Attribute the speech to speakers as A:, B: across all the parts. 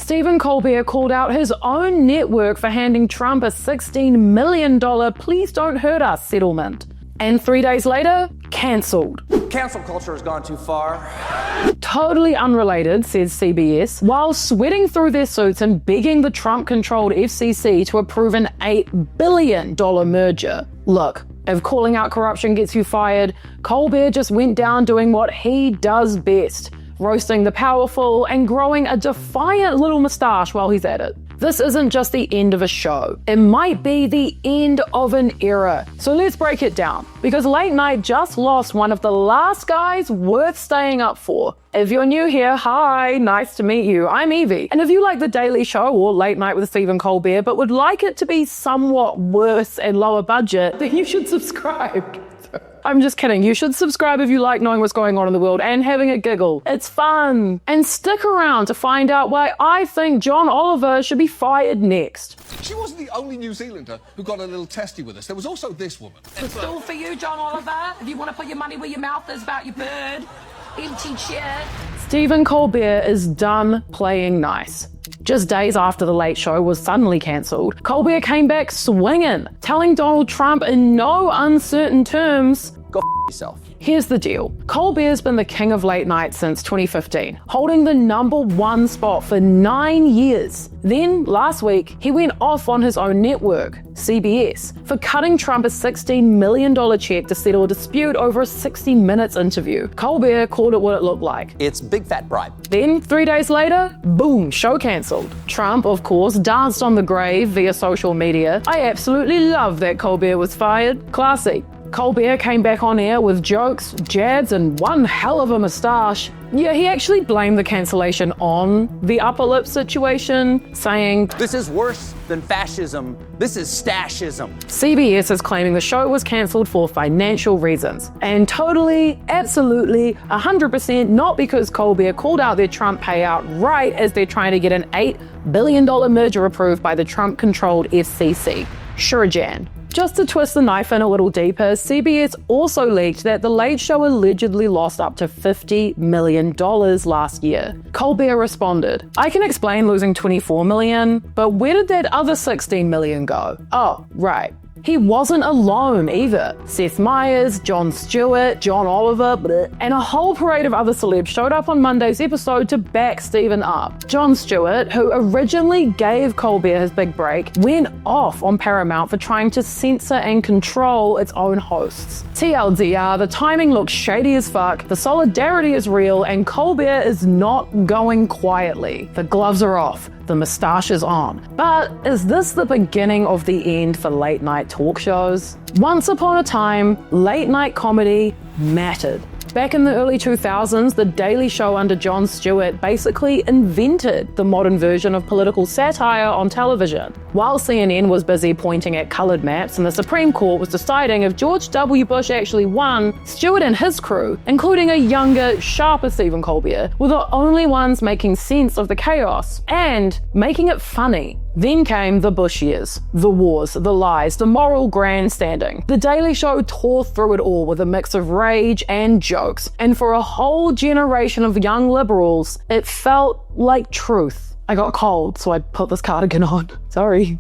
A: Stephen Colbert called out his own network for handing Trump a $16 million please don't hurt us settlement. And 3 days later, cancelled.
B: Cancel culture has gone too far.
A: Totally unrelated, says CBS, while sweating through their suits and begging the Trump-controlled FCC to approve an $8 billion merger. Look, if calling out corruption gets you fired, Colbert just went down doing what he does best, roasting the powerful and growing a defiant little moustache while he's at it. This isn't just the end of a show. It might be the end of an era. So let's break it down, because late night just lost one of the last guys worth staying up for. If you're new here, hi, nice to meet you. I'm Evie. And if you like The Daily Show or Late Night with Stephen Colbert, but would like it to be somewhat worse and lower budget, then you should subscribe. I'm just kidding. You should subscribe if you like knowing what's going on in the world and having a giggle. It's fun. And stick around to find out why I think John Oliver should be fired next.
C: She wasn't the only New Zealander who got a little testy with us. There was also this woman.
D: It's all for you, John Oliver. If you want to put your money where your mouth is about your bird. Empty chair.
A: Stephen Colbert is done playing nice. Just days after The Late Show was suddenly cancelled, Colbert came back swinging, telling Donald Trump in no uncertain terms,
B: Go yourself.
A: Here's the deal. Colbert's been the king of late night since 2015, holding the #1 spot for 9 years. Then, last week, he went off on his own network, CBS, for cutting Trump a $16 million check to settle a dispute over a 60 Minutes interview. Colbert called it what it looked like.
B: It's big fat bribe.
A: Then, 3 days later, boom, show cancelled. Trump, of course, danced on the grave via social media. I absolutely love that Colbert was fired. Classy. Colbert came back on air with jokes, jabs, and one hell of a moustache. Yeah, he actually blamed the cancellation on the upper lip situation, saying,
B: This is worse than fascism. This is stashism.
A: CBS is claiming the show was cancelled for financial reasons. And totally, absolutely, 100% not because Colbert called out their Trump payout right as they're trying to get an $8 billion merger approved by the Trump-controlled FCC. Sure, Jan. Just to twist the knife in a little deeper, CBS also leaked that The Late Show allegedly lost up to $50 million last year. Colbert responded, I can explain losing $24 million, but where did that other $16 million go? Oh, right. He wasn't alone either. Seth Meyers, Jon Stewart, John Oliver, and a whole parade of other celebs showed up on Monday's episode to back Stephen up. Jon Stewart, who originally gave Colbert his big break, went off on Paramount for trying to censor and control its own hosts. TLDR, the timing looks shady as fuck, the solidarity is real, and Colbert is not going quietly. The gloves are off. The moustache is on. But is this the beginning of the end for late night talk shows? Once upon a time, late night comedy mattered. Back in the early 2000s, The Daily Show under Jon Stewart basically invented the modern version of political satire on television. While CNN was busy pointing at colored maps and the Supreme Court was deciding if George W. Bush actually won, Stewart and his crew, including a younger, sharper Stephen Colbert, were the only ones making sense of the chaos and making it funny. Then came the Bush years, the wars, the lies, the moral grandstanding. The Daily Show tore through it all with a mix of rage and jokes, and for a whole generation of young liberals, it felt like truth. I got cold, so I put this cardigan on. Sorry.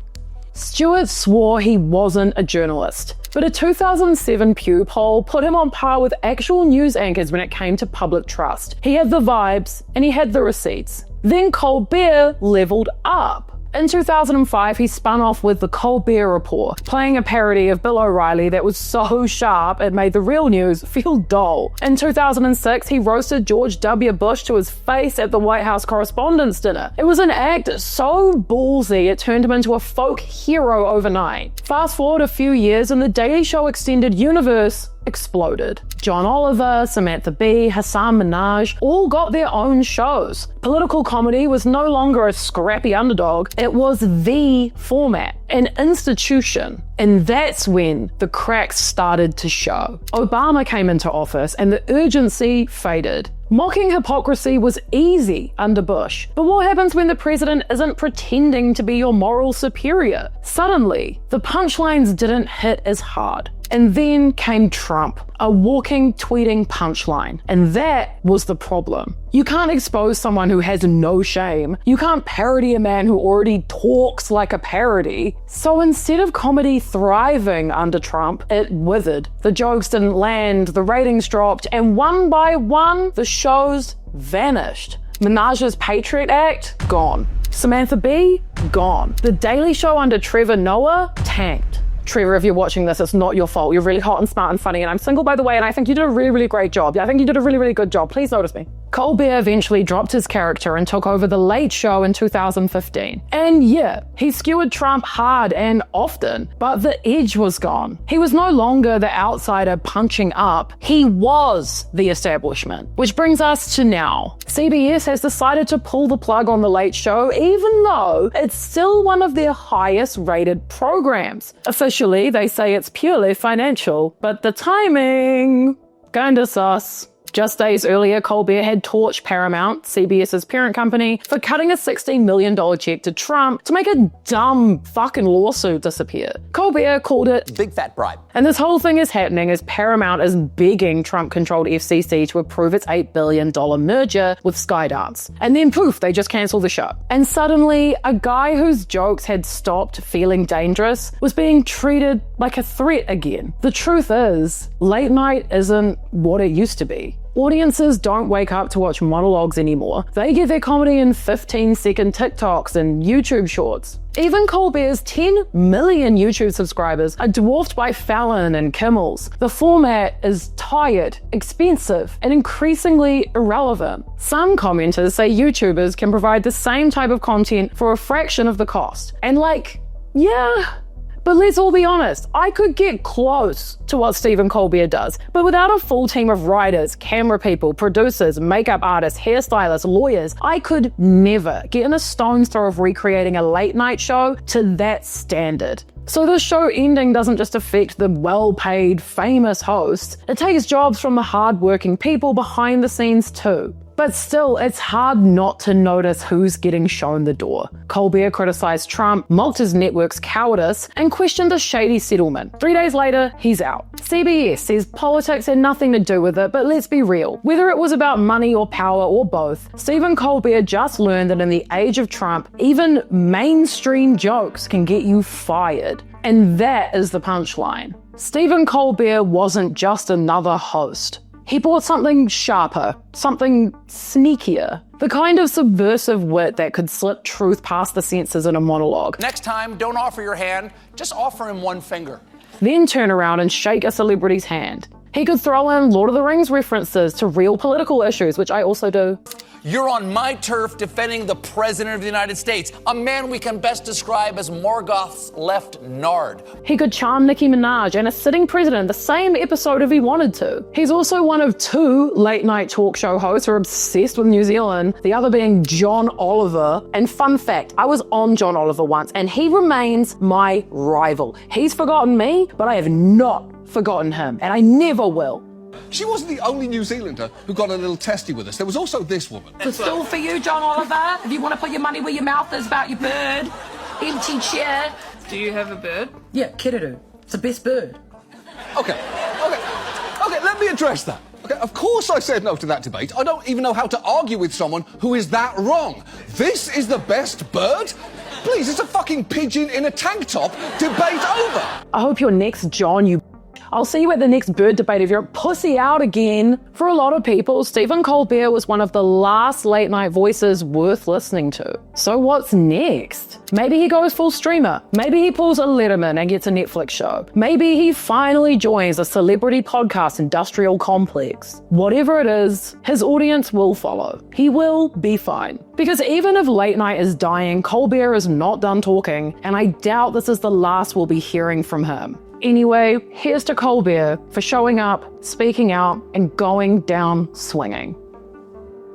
A: Stewart swore he wasn't a journalist, but a 2007 Pew poll put him on par with actual news anchors when it came to public trust. He had the vibes, and he had the receipts. Then Colbert leveled up. In 2005, he spun off with The Colbert Report, playing a parody of Bill O'Reilly that was so sharp it made the real news feel dull. In 2006, he roasted George W. Bush to his face at the White House Correspondents' Dinner. It was an act so ballsy it turned him into a folk hero overnight. Fast forward a few years and the Daily Show extended universe exploded. John Oliver, Samantha Bee, Hassan Minhaj all got their own shows. Political comedy was no longer a scrappy underdog, it was the format, an institution. And that's when the cracks started to show. Obama came into office and the urgency faded. Mocking hypocrisy was easy under Bush. But what happens when the president isn't pretending to be your moral superior? Suddenly, the punchlines didn't hit as hard. And then came Trump, a walking, tweeting punchline. And that was the problem. You can't expose someone who has no shame. You can't parody a man who already talks like a parody. So instead of comedy thriving under Trump, it withered. The jokes didn't land, the ratings dropped, and one by one, the shows vanished. Minaj's Patriot Act, gone. Samantha Bee, gone. The Daily Show under Trevor Noah, tanked. Trevor, if you're watching this, it's not your fault. You're really hot and smart and funny, and I'm single, by the way, and I think you did a really, really great job. I think you did a really, really good job. Please notice me. Colbert eventually dropped his character and took over The Late Show in 2015. And yeah, he skewered Trump hard and often, but the edge was gone. He was no longer the outsider punching up. He was the establishment. Which brings us to now. CBS has decided to pull the plug on The Late Show, even though it's still one of their highest rated programs. Officially, they say it's purely financial, but the timing, kinda sus. Just days earlier, Colbert had torched Paramount, CBS's parent company, for cutting a $16 million check to Trump to make a dumb fucking lawsuit disappear. Colbert called it
B: big fat bribe.
A: And this whole thing is happening as Paramount is begging Trump-controlled FCC to approve its $8 billion merger with Skydance. And then poof, they just cancel the show. And suddenly, a guy whose jokes had stopped feeling dangerous was being treated like a threat again. The truth is, late night isn't what it used to be. Audiences don't wake up to watch monologues anymore. They get their comedy in 15-second TikToks and YouTube shorts. Even Colbert's 10 million YouTube subscribers are dwarfed by Fallon and Kimmel's. The format is tired, expensive, and increasingly irrelevant. Some commenters say YouTubers can provide the same type of content for a fraction of the cost. And yeah. But let's all be honest, I could get close to what Stephen Colbert does, but without a full team of writers, camera people, producers, makeup artists, hairstylists, lawyers, I could never get in a stone's throw of recreating a late night show to that standard. So the show ending doesn't just affect the well-paid, famous hosts, it takes jobs from the hard-working people behind the scenes too. But still, it's hard not to notice who's getting shown the door. Colbert criticized Trump, mocked his network's cowardice, and questioned a shady settlement. 3 days later, he's out. CBS says politics had nothing to do with it, but let's be real. Whether it was about money or power or both, Stephen Colbert just learned that in the age of Trump, even mainstream jokes can get you fired. And that is the punchline. Stephen Colbert wasn't just another host. He brought something sharper, something sneakier, the kind of subversive wit that could slip truth past the censors in a monologue.
B: Next time, don't offer your hand, just offer him one finger.
A: Then turn around and shake a celebrity's hand. He could throw in Lord of the Rings references to real political issues, which I also do.
B: You're on my turf defending the President of the United States, a man we can best describe as Morgoth's left nard.
A: He could charm Nicki Minaj and a sitting president the same episode if he wanted to. He's also one of 2 late-night talk show hosts who are obsessed with New Zealand, the other being John Oliver. And fun fact, I was on John Oliver once, and he remains my rival. He's forgotten me, but I have not forgotten him, and I never will.
C: She wasn't the only New Zealander who got a little testy with us. There was also this woman.
D: It's still for you, John Oliver. If you want to put your money where your mouth is about your bird. Empty chair.
E: Do you have a bird?
D: Yeah, kiddo. It's the best bird.
C: Okay, let me address that. Okay, of course I said no to that debate. I don't even know how to argue with someone who is that wrong. This is the best bird? Please, it's a fucking pigeon in a tank top. Debate over.
A: I hope you're next, John, you. I'll see you at the next bird debate if you're a pussy out again. For a lot of people, Stephen Colbert was one of the last late night voices worth listening to. So what's next? Maybe he goes full streamer. Maybe he pulls a Letterman and gets a Netflix show. Maybe he finally joins a celebrity podcast industrial complex. Whatever it is, his audience will follow. He will be fine. Because even if late night is dying, Colbert is not done talking, and I doubt this is the last we'll be hearing from him. Anyway, here's to Colbert for showing up, speaking out, and going down swinging.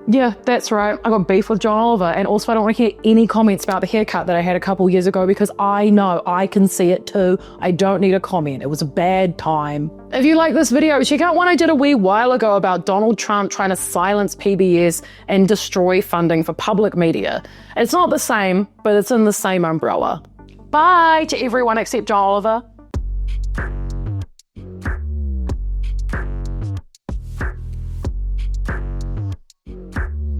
A: Yeah, that's right. I got beef with John Oliver, and also I don't want to hear any comments about the haircut that I had a couple years ago because I know I can see it too. I don't need a comment. It was a bad time. If you like this video, check out one I did a wee while ago about Donald Trump trying to silence PBS and destroy funding for public media. It's not the same, but it's in the same umbrella. Bye to everyone except John Oliver.